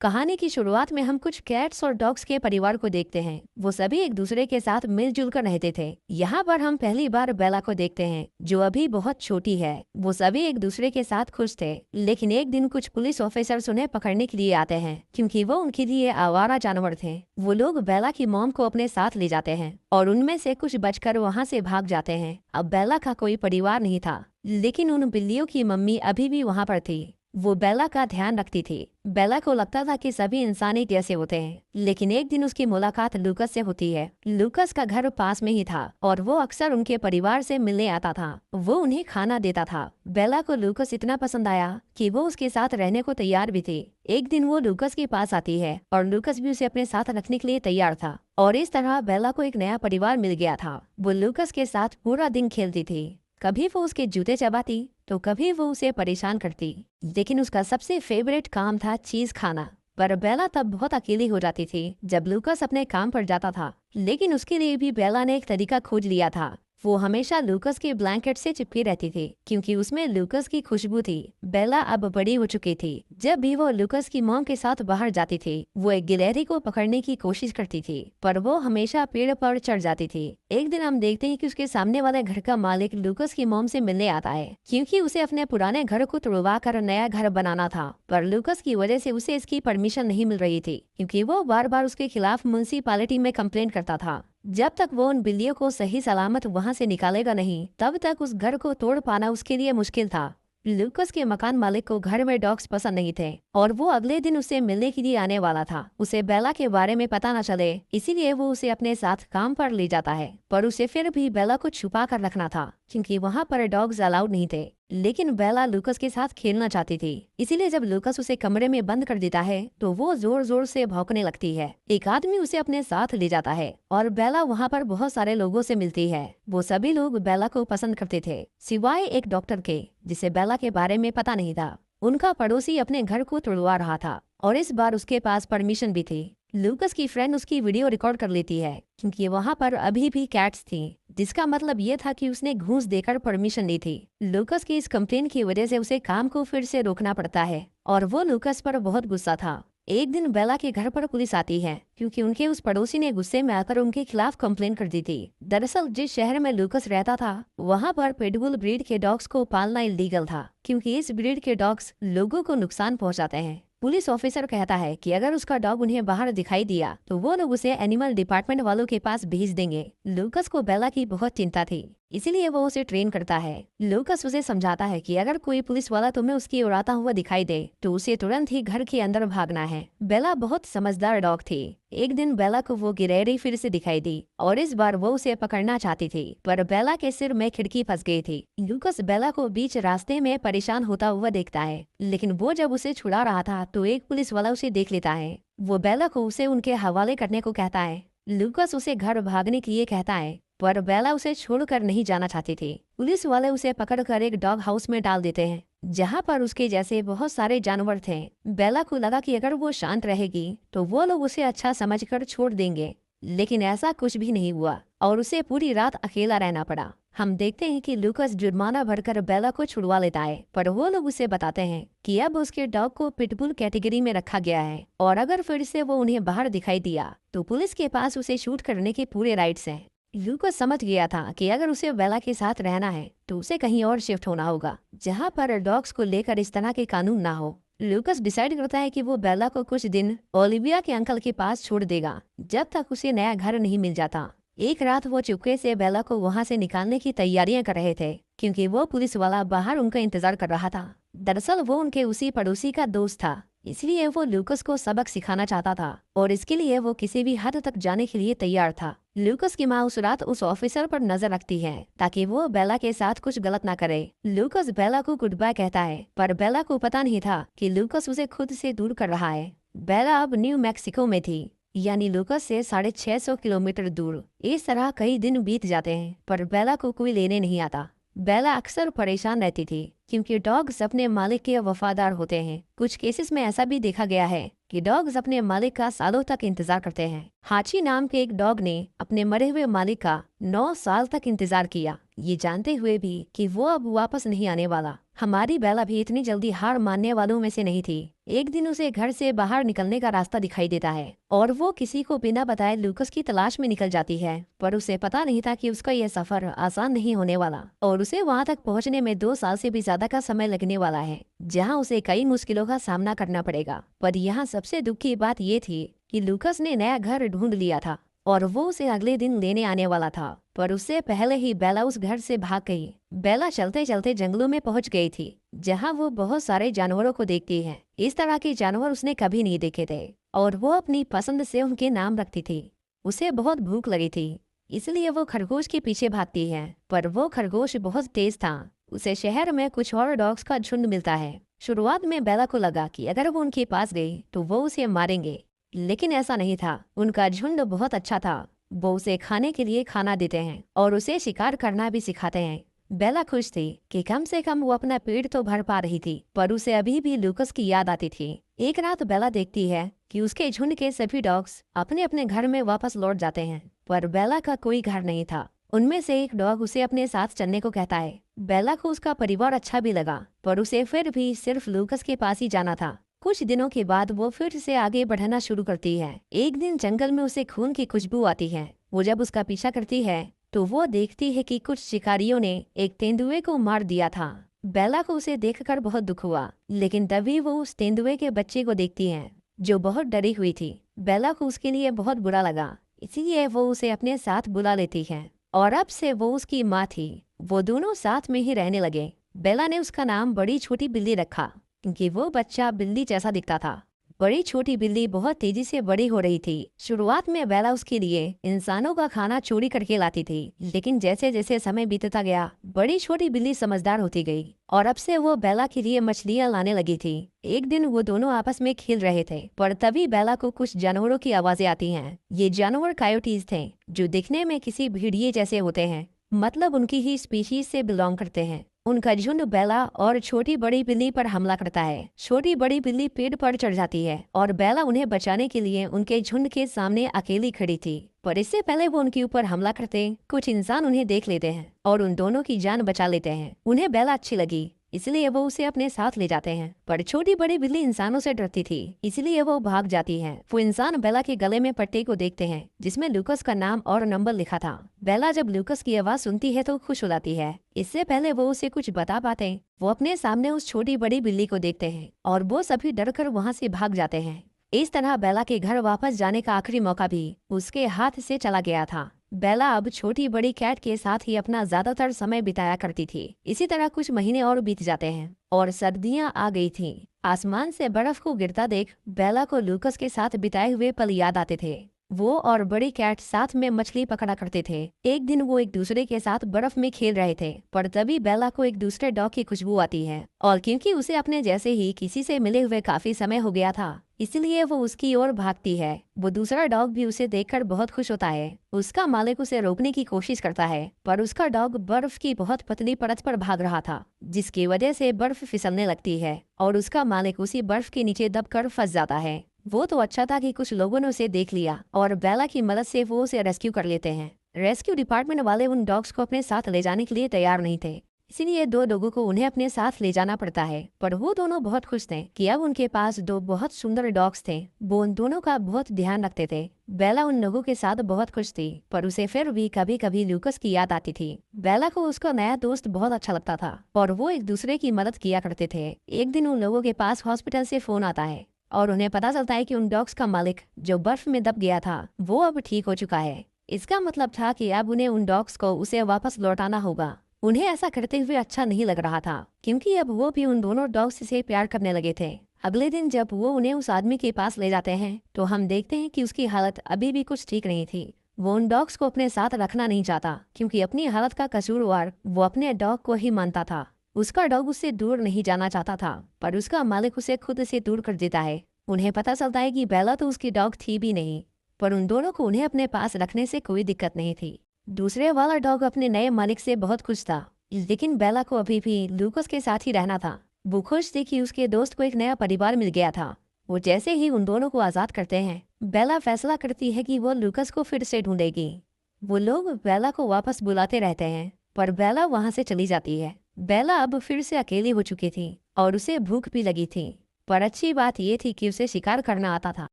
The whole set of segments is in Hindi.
कहानी की शुरुआत में हम कुछ कैट्स और डॉग्स के परिवार को देखते हैं। वो सभी एक दूसरे के साथ मिलजुल कर रहते थे। यहाँ पर हम पहली बार बेला को देखते हैं, जो अभी बहुत छोटी है। वो सभी एक दूसरे के साथ खुश थे, लेकिन एक दिन कुछ पुलिस ऑफिसर्स उन्हें पकड़ने के लिए आते हैं, क्योंकि वो उनके लिए आवारा जानवर थे। वो लोग बेला की मॉम को अपने साथ ले जाते हैं और उनमें से कुछ बचकर वहाँ से भाग जाते हैं। अब बेला का कोई परिवार नहीं था, लेकिन उन बिल्लियों की मम्मी अभी भी वहाँ पर थी। वो बेला का ध्यान रखती थी। बेला को लगता था कि सभी इंसान एक जैसे होते हैं, लेकिन एक दिन उसकी मुलाकात लूकस से होती है। लूकस का घर पास में ही था और वो अक्सर उनके परिवार से मिलने आता था। वो उन्हें खाना देता था। बेला को लूकस इतना पसंद आया कि वो उसके साथ रहने को तैयार भी थी। एक दिन वो लूकस के पास आती है और लूकस भी उसे अपने साथ रखने के लिए तैयार था, और इस तरह बेला को एक नया परिवार मिल गया था। वो लूकस के साथ पूरा दिन खेलती थी। कभी वो उसके जूते चबाती तो कभी वो उसे परेशान करती, लेकिन उसका सबसे फेवरेट काम था चीज खाना। पर बेला तब बहुत अकेली हो जाती थी जब लूकस अपने काम पर जाता था। लेकिन उसके लिए भी बेला ने एक तरीका खोज लिया था। वो हमेशा लूकस के ब्लैंकेट से चिपकी रहती थी, क्योंकि उसमें लूकस की खुशबू थी। बेला अब बड़ी हो चुकी थी। जब भी वो लूकस की मॉम के साथ बाहर जाती थी, वो एक गिलहरी को पकड़ने की कोशिश करती थी, पर वो हमेशा पेड़ पर चढ़ जाती थी। एक दिन हम देखते हैं कि उसके सामने वाले घर का मालिक लूकस की मॉम से मिलने आता है, क्योंकि उसे अपने पुराने घर को तुड़वा कर नया घर बनाना था। पर लूकस की वजह से उसे इसकी परमिशन नहीं मिल रही थी, क्योंकि वो बार बार उसके खिलाफ म्युनिसिपैलिटी में कंप्लेन करता था। जब तक वो उन बिल्लियों को सही सलामत वहाँ से निकालेगा नहीं, तब तक उस घर को तोड़ पाना उसके लिए मुश्किल था। लूकस के मकान मालिक को घर में डॉग्स पसंद नहीं थे, और वो अगले दिन उसे मिलने के लिए आने वाला था। उसे बेला के बारे में पता न चले, इसीलिए वो उसे अपने साथ काम पर ले जाता है। पर उसे फिर भी बेला को छुपा कर रखना था, क्योंकि वहाँ पर डॉग्स अलाउड नहीं थे। लेकिन बेला लूकस के साथ खेलना चाहती थी, इसीलिए जब लूकस उसे कमरे में बंद कर देता है तो वो जोर जोर से भौंकने लगती है। एक आदमी उसे अपने साथ ले जाता है और बेला वहाँ पर बहुत सारे लोगों से मिलती है। वो सभी लोग बेला को पसंद करते थे, सिवाय एक डॉक्टर के, जिसे बेला के बारे में पता नहीं था। उनका पड़ोसी अपने घर को तुड़वा रहा था, और इस बार उसके पास परमिशन भी थी। लूकस की फ्रेंड उसकी वीडियो रिकॉर्ड कर लेती है, क्योंकि वहाँ पर अभी भी कैट्स थी, जिसका मतलब ये था कि उसने घूस देकर परमिशन ली थी। लूकस की इस कंप्लेन की वजह से उसे काम को फिर से रोकना पड़ता है, और वो लूकस पर बहुत गुस्सा था। एक दिन बेला के घर पर पुलिस आती है, क्योंकि उनके उस पड़ोसी ने गुस्से में आकर उनके खिलाफ कंप्लेन कर दी थी। दरअसल जिस शहर में लूकस रहता था, वहाँ पर पिटबुल ब्रीड के डॉग्स को पालना इलीगल था, क्योंकि इस ब्रीड के डॉग्स लोगों को नुकसान पहुँचाते हैं। पुलिस ऑफिसर कहता है कि अगर उसका डॉग उन्हें बाहर दिखाई दिया तो वो लोग उसे एनिमल डिपार्टमेंट वालों के पास भेज देंगे। लूकस को बेला की बहुत चिंता थी, इसीलिए वो उसे ट्रेन करता है। लूकस उसे समझाता है कि अगर कोई पुलिस वाला तुम्हें उसकी उड़ाता हुआ दिखाई दे तो उसे तुरंत ही घर के अंदर भागना है। बेला बहुत समझदार डॉग थी। एक दिन बेला को वो गिलहरी फिर से दिखाई दी, और इस बार वो उसे पकड़ना चाहती थी, पर बेला के सिर में खिड़की फंस गई थी। लूकस बेला को बीच रास्ते में परेशान होता हुआ देखता है, लेकिन वो जब उसे छुड़ा रहा था तो एक पुलिस वाला उसे देख लेता है। वो बेला को उसे उनके हवाले करने को कहता है। लूकस उसे घर भागने के लिए कहता है, पर बेला उसे छोड़कर नहीं जाना चाहती थी। पुलिस वाले उसे पकड़कर एक डॉग हाउस में डाल देते हैं, जहाँ पर उसके जैसे बहुत सारे जानवर थे। बेला को लगा कि अगर वो शांत रहेगी तो वो लोग उसे अच्छा समझकर छोड़ देंगे, लेकिन ऐसा कुछ भी नहीं हुआ, और उसे पूरी रात अकेला रहना पड़ा। हम देखते हैं कि लूकस जुर्माना भरकर बेला को छुड़वा लेता है, पर वो लोग उसे बताते हैं कि अब उसके डॉग को पिटबुल कैटेगरी में रखा गया है, और अगर फिर से वो उन्हें बाहर दिखाई दिया तो पुलिस के पास उसे शूट करने के पूरे राइट्स हैं। लूकस समझ गया था कि अगर उसे बेला के साथ रहना है तो उसे कहीं और शिफ्ट होना होगा, जहाँ पर डॉग्स को लेकर इस तरह के कानून ना हो। लूकस डिसाइड करता है कि वो बेला को कुछ दिन ओलिविया के अंकल के पास छोड़ देगा, जब तक उसे नया घर नहीं मिल जाता। एक रात वो चुपके से बेला को वहाँ से निकालने की तैयारियां कर रहे थे, क्योंकि वो पुलिस वाला बाहर उनका इंतजार कर रहा था। दरअसल वो उनके उसी पड़ोसी का दोस्त था, इसलिए वो लूकस को सबक सिखाना चाहता था, और इसके लिए वो किसी भी हद तक जाने के लिए तैयार था। लूकस की माँ उस रात उस ऑफिसर पर नजर रखती है, ताकि वो बेला के साथ कुछ गलत ना करे। लूकस बेला को गुड बाय कहता है, पर बेला को पता नहीं था कि लूकस उसे खुद से दूर कर रहा है। बेला अब न्यू मैक्सिको में थी, यानी लूकस से 650 किलोमीटर दूर। इस तरह कई दिन बीत जाते हैं, पर बेला को कोई लेने नहीं आता। बेला अक्सर परेशान रहती थी, क्योंकि डॉग्स अपने मालिक के वफादार होते हैं। कुछ केसेस में ऐसा भी देखा गया है कि डॉग्स अपने मालिक का सालों तक इंतजार करते हैं। हाची नाम के एक डॉग ने अपने मरे हुए मालिक का 9 साल तक इंतजार किया, ये जानते हुए भी कि वो अब वापस नहीं आने वाला। हमारी बेला भी इतनी जल्दी हार मानने वालों में से नहीं थी। एक दिन उसे घर से बाहर निकलने का रास्ता दिखाई देता है और वो किसी को बिना बताए लूकस की तलाश में निकल जाती है, पर उसे पता नहीं था कि उसका यह सफर आसान नहीं होने वाला और उसे वहां तक पहुंचने में 2 साल से भी ज्यादा का समय लगने वाला है, जहां उसे कई मुश्किलों का सामना करना पड़ेगा। पर यहाँ सबसे दुख की बात ये थी कि लूकस ने नया घर ढूंढ लिया था और वो उसे अगले दिन लेने आने वाला था, पर उससे पहले ही बेला उस घर से भाग गई। बेला चलते चलते जंगलों में पहुंच गई थी, जहां वो बहुत सारे जानवरों को देखती है। इस तरह के जानवर उसने कभी नहीं देखे थे और वो अपनी पसंद से उनके नाम रखती थी। उसे बहुत भूख लगी थी, इसलिए वो खरगोश के पीछे भागती है, पर वो खरगोश बहुत तेज था। उसे शहर में कुछ और डॉग्स का झुंड मिलता है। शुरुआत में बेला को लगा कि अगर वो उनके पास गई तो वो उसे मारेंगे, लेकिन ऐसा नहीं था। उनका झुंड बहुत अच्छा था। वो उसे खाने के लिए खाना देते हैं और उसे शिकार करना भी सिखाते हैं। बेला खुश थी कि कम से कम वो अपना पेट तो भर पा रही थी, पर उसे अभी भी लूकस की याद आती थी। एक रात बेला देखती है कि उसके झुंड के सभी डॉग्स अपने अपने घर में वापस लौट जाते हैं, पर बेला का कोई घर नहीं था। उनमें से एक डॉग उसे अपने साथ चलने को कहता है। बेला को उसका परिवार अच्छा भी लगा, पर उसे फिर भी सिर्फ लूकस के पास ही जाना था। कुछ दिनों के बाद वो फिर से आगे बढ़ना शुरू करती है। एक दिन जंगल में उसे खून की खुशबू आती है। वो जब उसका पीछा करती है तो वो देखती है कि कुछ शिकारियों ने एक तेंदुए को मार दिया था। बेला को उसे देखकर बहुत दुख हुआ, लेकिन तभी वो उस तेंदुए के बच्चे को देखती है जो बहुत डरी हुई थी। बेला को उसके लिए बहुत बुरा लगा, इसीलिए वो उसे अपने साथ बुला लेती है और अब से वो उसकी माँ थी। वो दोनों साथ में ही रहने लगे। बेला ने उसका नाम बड़ी छोटी बिल्ली रखा, क्योंकि वो बच्चा बिल्ली जैसा दिखता था। बड़ी छोटी बिल्ली बहुत तेजी से बड़ी हो रही थी। शुरुआत में बेला उसके लिए इंसानों का खाना चोरी करके लाती थी, लेकिन जैसे जैसे समय बीतता गया बड़ी छोटी बिल्ली समझदार होती गई और अब से वो बेला के लिए मछलियां लाने लगी थी। एक दिन वो दोनों आपस में खेल रहे थे, पर तभी बेला को कुछ जानवरों की आवाजें आती हैं। ये जानवर कायोटीज थे, जो दिखने में किसी भेड़िए जैसे होते हैं, मतलब उनकी ही स्पीशीज से बिलोंग करते हैं। उनका झुंड बेला और छोटी बड़ी बिल्ली पर हमला करता है। छोटी बड़ी बिल्ली पेड़ पर चढ़ जाती है और बेला उन्हें बचाने के लिए उनके झुंड के सामने अकेली खड़ी थी, पर इससे पहले वो उनके ऊपर हमला करते कुछ इंसान उन्हें देख लेते हैं और उन दोनों की जान बचा लेते हैं। उन्हें बेला अच्छी लगी, इसलिए वो उसे अपने साथ ले जाते हैं, पर छोटी बड़ी बिल्ली इंसानों से डरती थी, इसलिए वो भाग जाती है। वो इंसान बेला के गले में पट्टे को देखते हैं जिसमें लूकस का नाम और नंबर लिखा था। बेला जब लूकस की आवाज सुनती है तो खुश हो जाती है। इससे पहले वो उसे कुछ बता पाते वो अपने सामने उस छोटी बड़ी बिल्ली को देखते हैं और वो सभी डरकर वहाँ से भाग जाते हैं। इस तरह बेला के घर वापस जाने का आखिरी मौका भी उसके हाथ से चला गया था। बेला अब छोटी बड़ी कैट के साथ ही अपना ज्यादातर समय बिताया करती थी। इसी तरह कुछ महीने और बीत जाते हैं और सर्दियां आ गई थीं। आसमान से बर्फ को गिरता देख बेला को लूकस के साथ बिताए हुए पल याद आते थे। वो और बड़ी कैट साथ में मछली पकड़ा करते थे। एक दिन वो एक दूसरे के साथ बर्फ में खेल रहे थे, पर तभी बेला को एक दूसरे डॉग की खुशबू आती है और क्योंकि उसे अपने जैसे ही किसी से मिले हुए काफी समय हो गया था, इसलिए वो उसकी ओर भागती है। वो दूसरा डॉग भी उसे देखकर बहुत खुश होता है। उसका मालिक उसे रोकने की कोशिश करता है, पर उसका डॉग बर्फ की बहुत पतली परत पर भाग रहा था, जिसकी वजह से बर्फ फिसलने लगती है और उसका मालिक उसी बर्फ के नीचे दबकर फंस जाता है। वो तो अच्छा था कि कुछ लोगों ने उसे देख लिया और बेला की मदद से वो उसे रेस्क्यू कर लेते हैं। रेस्क्यू डिपार्टमेंट वाले उन डॉग्स को अपने साथ ले जाने के लिए तैयार नहीं थे, इसीलिए 2 लोगों को उन्हें अपने साथ ले जाना पड़ता है। पर वो दोनों बहुत खुश थे कि अब उनके पास 2 बहुत सुंदर डॉग्स थे। वो उन दोनों का बहुत ध्यान रखते थे। बेला उन लोगों के साथ बहुत खुश थी, पर उसे फिर भी कभी कभी लूकस की याद आती थी। बेला को उसका नया दोस्त बहुत अच्छा लगता था और वो एक दूसरे की मदद किया करते थे। एक दिन उन लोगों के पास हॉस्पिटल से फोन आता है और उन्हें पता चलता है कि उन डॉग्स का मालिक जो बर्फ में दब गया था वो अब ठीक हो चुका है। इसका मतलब था कि अब उन्हें उन डॉग्स को उसे वापस लौटाना होगा। उन्हें ऐसा करते हुए अच्छा नहीं लग रहा था, क्योंकि अब वो भी उन दोनों डॉग्स से प्यार करने लगे थे। अगले दिन जब वो उन्हें उस आदमी के पास ले जाते हैं तो हम देखते हैं कि उसकी हालत अभी भी कुछ ठीक नहीं थी। वो उन डॉग्स को अपने साथ रखना नहीं चाहता, क्योंकि अपनी हालत का कसूरवार वो अपने डॉग को ही मानता था। उसका डॉग उससे दूर नहीं जाना चाहता था, पर उसका मालिक उसे खुद से दूर कर देता है। उन्हें पता चलता है कि बेला तो उसकी डॉग थी भी नहीं, पर उन दोनों को उन्हें अपने पास रखने से कोई दिक्कत नहीं थी। दूसरे वाला डॉग अपने नए मालिक से बहुत खुश था, लेकिन बेला को अभी भी लूकस के साथ ही रहना था। वो खुश थी कि उसके दोस्त को एक नया परिवार मिल गया था। वो जैसे ही उन दोनों को आजाद करते हैं, बेला फैसला करती है कि वो लूकस को फिर से ढूंढेगी। वो लोग बेला को वापस बुलाते रहते हैं पर बेला वहाँ से चली जाती है। बेला अब फिर से अकेली हो चुकी थी और उसे भूख भी लगी थी। पर अच्छी बात ये थी कि उसे शिकार करना आता था,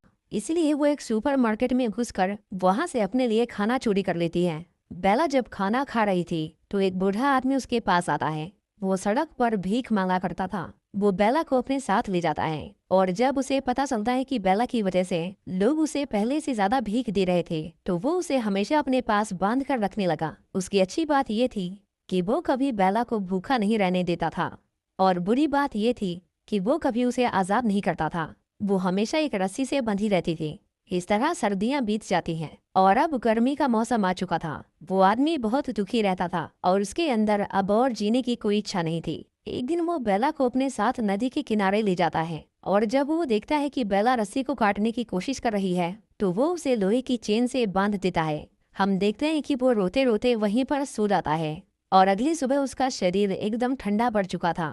इसलिए वो एक सुपरमार्केट में घुसकर वहाँ से अपने लिए खाना चोरी कर लेती है। बेला जब खाना खा रही थी तो एक बूढ़ा आदमी उसके पास आता है। वो सड़क पर भीख मांगा करता था। वो बेला को अपने साथ ले जाता है और जब उसे पता चलता है कि बेला की वजह से लोग उसे पहले से ज्यादा भीख दे रहे थे तो वो उसे हमेशा अपने पास बांध कर रखने लगा। उसकी अच्छी बात ये थी कि वो कभी बेला को भूखा नहीं रहने देता था और बुरी बात ये थी कि वो कभी उसे आजाद नहीं करता था। वो हमेशा एक रस्सी से बंधी रहती थी। इस तरह सर्दियां बीत जाती हैं और अब गर्मी का मौसम आ चुका था। वो आदमी बहुत दुखी रहता था और उसके अंदर अब और जीने की कोई इच्छा नहीं थी। एक दिन वो बेला को अपने साथ नदी के किनारे ले जाता है और जब वो देखता है कि बेला रस्सी को काटने की कोशिश कर रही है तो वो उसे लोहे की चेन से बांध देता है। हम देखते हैं कि वो रोते रोते वहीं पर सो जाता है और अगली सुबह उसका शरीर एकदम ठंडा पड़ चुका था।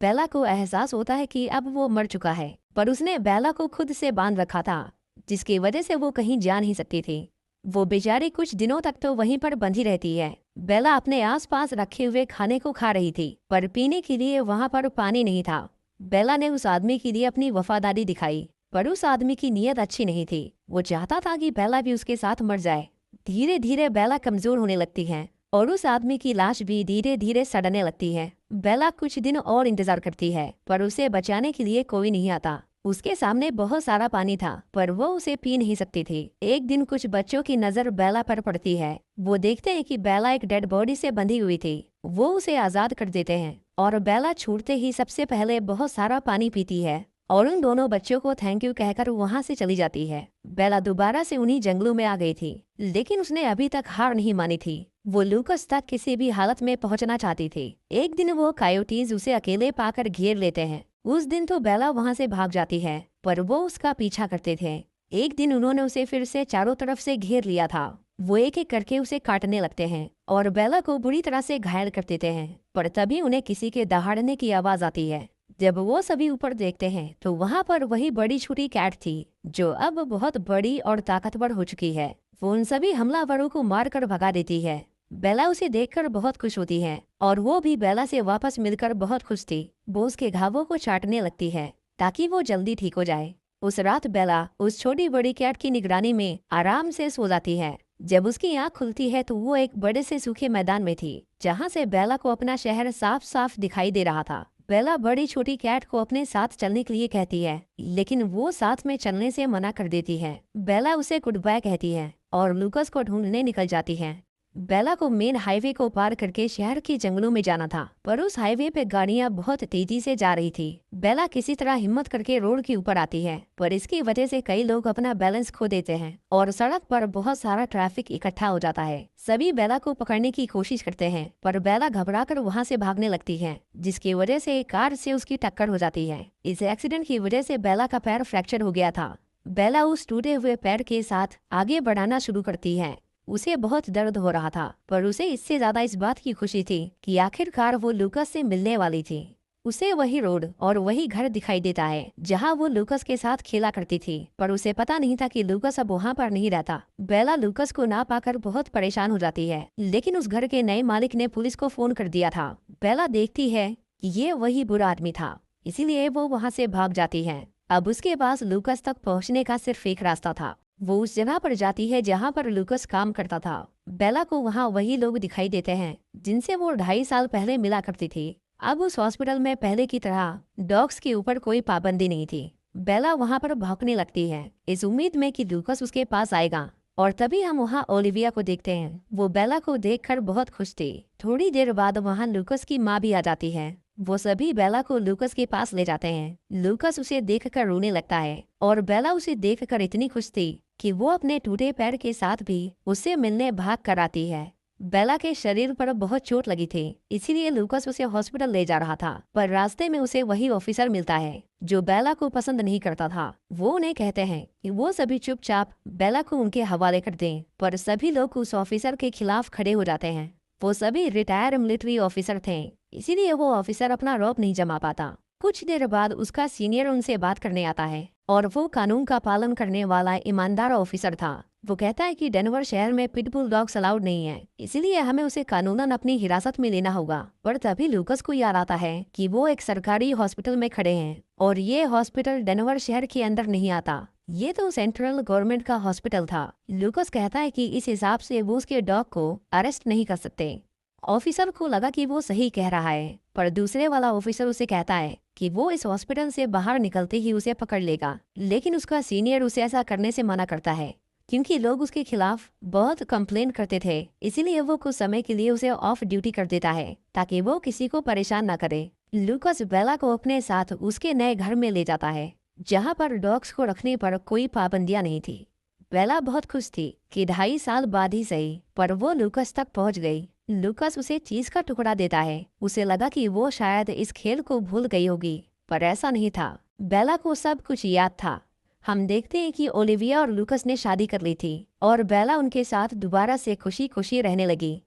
बेला को एहसास होता है कि अब वो मर चुका है, पर उसने बेला को खुद से बांध रखा था जिसकी वजह से वो कहीं जा नहीं सकती थी। वो बेचारी कुछ दिनों तक तो वहीं पर बंधी रहती है। बेला अपने आसपास रखे हुए खाने को खा रही थी पर पीने के लिए वहां पर पानी नहीं था। बेला ने उस आदमी के लिए अपनी वफादारी दिखाई पर उस आदमी की नीयत अच्छी नहीं थी। वो चाहता था कि बेला भी उसके साथ मर जाए। धीरे धीरे बेला कमजोर होने लगती है और उस आदमी की लाश भी धीरे धीरे सड़ने लगती है। बेला कुछ दिन और इंतजार करती है पर उसे बचाने के लिए कोई नहीं आता। उसके सामने बहुत सारा पानी था पर वो उसे पी नहीं सकती थी। एक दिन कुछ बच्चों की नजर बेला पर पड़ती है। वो देखते हैं कि बेला एक डेड बॉडी से बंधी हुई थी। वो उसे आजाद कर देते हैं और बेला छूटते ही सबसे पहले बहुत सारा पानी पीती है और उन दोनों बच्चों को थैंक यू कहकर वहाँ से चली जाती है। बेला दोबारा से उन्हीं जंगलों में आ गई थी लेकिन उसने अभी तक हार नहीं मानी थी। वो लूकस तक किसी भी हालत में पहुंचना चाहती थी। एक दिन वो कायोटीज उसे अकेले पाकर घेर लेते हैं। उस दिन तो बेला वहां से भाग जाती है पर वो उसका पीछा करते थे। एक दिन उन्होंने उसे फिर से चारों तरफ से घेर लिया था। वो एक एक करके उसे काटने लगते हैं और बेला को बुरी तरह से घायल कर देते हैं। पर तभी उन्हें किसी के दहाड़ने की आवाज आती है। जब वो सभी ऊपर देखते हैं तो वहां पर वही बड़ी छोटी कैट थी जो अब बहुत बड़ी और ताकतवर हो चुकी है। वो उन सभी हमलावरों को मारकर भगा देती है। बेला उसे देखकर बहुत खुश होती है और वो भी बेला से वापस मिलकर बहुत खुश थी। वो उसके घावों को चाटने लगती है ताकि वो जल्दी ठीक हो जाए। उस रात बेला उस छोटी बड़ी कैट की निगरानी में आराम से सो जाती है। जब उसकी आंख खुलती है तो वो एक बड़े से सूखे मैदान में थी जहाँ से बेला को अपना शहर साफ साफ दिखाई दे रहा था। बेला बड़ी छोटी कैट को अपने साथ चलने के लिए कहती है लेकिन वो साथ में चलने से मना कर देती है। बेला उसे गुड बाय कहती है और लूकस को ढूंढने निकल जाती है। बेला को मेन हाईवे को पार करके शहर के जंगलों में जाना था पर उस हाईवे पे गाड़ियां बहुत तेजी से जा रही थी। बेला किसी तरह हिम्मत करके रोड के ऊपर आती है पर इसकी वजह से कई लोग अपना बैलेंस खो देते हैं और सड़क पर बहुत सारा ट्रैफिक इकट्ठा हो जाता है। सभी बेला को पकड़ने की कोशिश करते हैं पर बेला घबराकर वहां से भागने लगती है जिसकी वजह से कार से उसकी टक्कर हो जाती है। इस एक्सीडेंट की वजह से बेला का पैर फ्रैक्चर हो गया था। बेला उस टूटे हुए पैर के साथ आगे बढ़ाना शुरू करती है। उसे बहुत दर्द हो रहा था पर उसे इससे ज्यादा इस बात की खुशी थी कि आखिरकार वो लूकस से मिलने वाली थी। उसे वही रोड और वही घर दिखाई देता है जहां वो लूकस के साथ खेला करती थी पर उसे पता नहीं था कि लूकस अब वहां पर नहीं रहता। बेला लूकस को ना पाकर बहुत परेशान हो जाती है लेकिन उस घर के नए मालिक ने पुलिस को फोन कर दिया था। बेला देखती है कि ये वही बुरा आदमी था इसीलिए वो वहां से भाग जाती है। अब उसके पास लूकस तक पहुँचने का सिर्फ एक रास्ता था। वो उस जगह पर जाती है जहाँ पर लूकस काम करता था। बेला को वहाँ वही लोग दिखाई देते हैं जिनसे वो 2.5 साल पहले मिला करती थी। अब उस हॉस्पिटल में पहले की तरह डॉग्स के ऊपर कोई पाबंदी नहीं थी। बेला वहाँ पर भौंकने लगती है इस उम्मीद में कि लूकस उसके पास आएगा और तभी हम वहाँ ओलिविया को देखते हैं। वो बेला को देखकर बहुत खुश थी। थोड़ी देर बाद वहाँ लूकस की माँ भी आ जाती है। वो सभी बेला को लूकस के पास ले जाते हैं। लूकस उसे देखकर रोने लगता है और बेला उसे देखकर इतनी खुश थी कि वो अपने टूटे पैर के साथ भी उससे मिलने भाग कर आती है। बेला के शरीर पर बहुत चोट लगी थी इसीलिए लूकस उसे हॉस्पिटल ले जा रहा था पर रास्ते में उसे वही ऑफिसर मिलता है जो बेला को पसंद नहीं करता था। वो उन्हें कहते हैं कि वो सभी चुपचाप बेला को उनके हवाले कर दें पर सभी लोग उस ऑफिसर के खिलाफ खड़े हो जाते हैं। वो सभी रिटायर मिलिट्री ऑफिसर थे इसीलिए वो ऑफिसर अपना रौब नहीं जमा पाता। कुछ देर बाद उसका सीनियर उनसे बात करने आता है और वो कानून का पालन करने वाला ईमानदार ऑफिसर था। वो कहता है कि डेनवर शहर में पिटबुल डॉग्स अलाउड नहीं है, इसीलिए हमें उसे कानूनन अपनी हिरासत में लेना होगा। पर तभी लूकस को याद आता है कि वो एक सरकारी हॉस्पिटल में खड़े हैं और ये हॉस्पिटल डेनवर शहर के अंदर नहीं आता, ये तो सेंट्रल गवर्नमेंट का हॉस्पिटल था। लूकस कहता है कि इस हिसाब से वो उसके डॉग को अरेस्ट नहीं कर सकते। ऑफिसर को लगा कि वो सही कह रहा है, पर दूसरे वाला ऑफिसर उसे कहता है कि वो इस हॉस्पिटल से बाहर निकलते ही उसे पकड़ लेगा। लेकिन उसका सीनियर उसे ऐसा करने से मना करता है क्योंकि लोग उसके खिलाफ बहुत कंप्लेन करते थे, इसीलिए वो कुछ समय के लिए उसे ऑफ ड्यूटी कर देता है ताकि वो किसी को परेशान न करे। लूकस बेला को अपने साथ उसके नए घर में ले जाता है जहाँ पर डॉग्स को रखने पर कोई पाबंदियां नहीं थी। बेला बहुत खुश थी कि 2.5 साल बाद ही सही, पर वो लूकस तक पहुंच गई। लूकस उसे चीज का टुकड़ा देता है। उसे लगा कि वो शायद इस खेल को भूल गई होगी, पर ऐसा नहीं था। बेला को सब कुछ याद था। हम देखते हैं कि ओलिविया और लूकस ने शादी कर ली थी और बेला उनके साथ दोबारा से खुशी खुशी रहने लगी।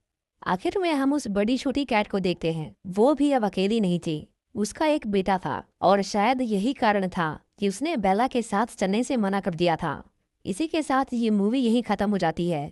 आखिर में हम उस बड़ी छोटी कैट को देखते हैं। वो भी अब अकेली नहीं थी, उसका एक बेटा था और शायद यही कारण था कि उसने बेला के साथ चलने से मना कर दिया था। इसी के साथ ये मूवी यहीं खत्म हो जाती है।